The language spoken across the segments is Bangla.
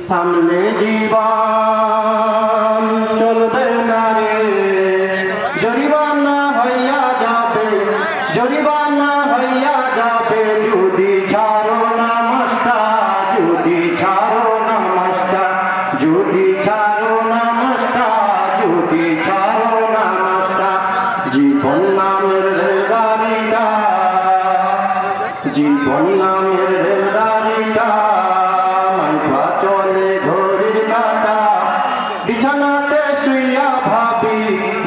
থামলে জীবন চলবে না রে, জরিমানা হইয়া যাবে, জরিমানা হইয়া যাবে যদি ছাড়ো না মাস্টার, যদি ছাড়ো না মাস্টার, যদি ছাড়ো না মাস্টার, যদি ছাড়ো না মাস্টার। জীবন নামের রেলগাড়িটা, জীবন নামের রেলগাড়িটা মাইপা চলে ঘড়ির কাঁটা। বিছানাতে শুইয়া ভাবি,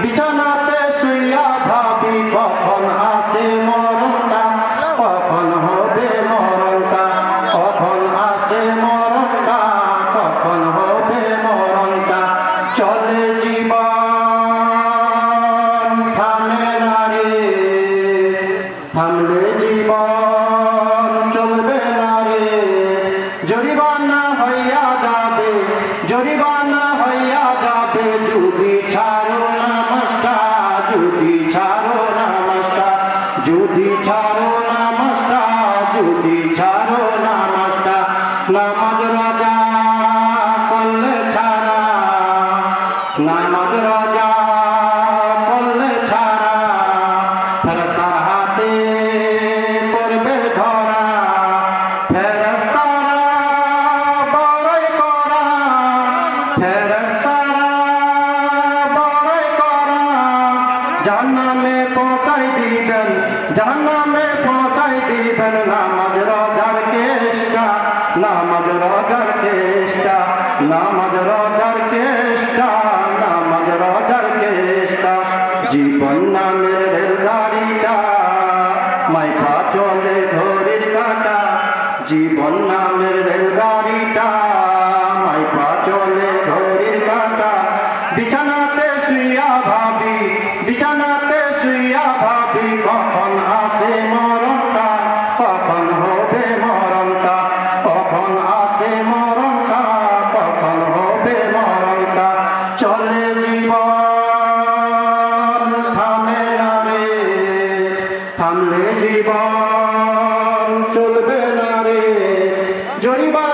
বিছানাতে শুইয়া ভাবি কখন আসে মরণটা, কখন হবে মরণটা, কখন আসে মরণটা, কখন হবে মরণটা। চলে জীবন থামে না রে, থামলে জীবন চলবে না রে, জরিমানা হইয়া যাবে, জরিমানা হইয়া যাবে যদি ছাড়ো না মাস্টার, যদি ছাড়ো না মাস্টার, যদি ছাড়ো না মাস্টার, যদি ছাড়ো না মাস্টার। নামাজ রাজা করলে ছাড়া, নামাজ রাজা করলে ছাড়া, ফেরেশতার হাতে পড়বে ধরা, ফেরেশতারা বড়ই কড়া, ফেরেশতারা বড়ই কড়া। জাহান্নামে পৌঁছাই দিবেন, জাহান্নামে পৌঁছাই দিবেন নামাজ রোজার কেষ্টা, নামাজ রোজার কেষ্টা, নামাজ রোজার কেষ্টা, নামাজ রোজার কেষ্টা। জীবন নামের রেলগাড়িটা মাইপা চলে ঘড়ির কাঁটা, জীবন নামের রেলগাড়িটা মাইপা চলে ঘড়ির কাঁটা। বিছানাতে শুইয়া ভাবি, বিছানাতে শুইয়া ভাবি কখন আসে মরণটা, কখন হবে মরণটা, কখন আসে মরণটা, কখন হবে মরণটা। চলে জীবন থামে না রে, থামলে জীবন চলবে না রে, জরিমানা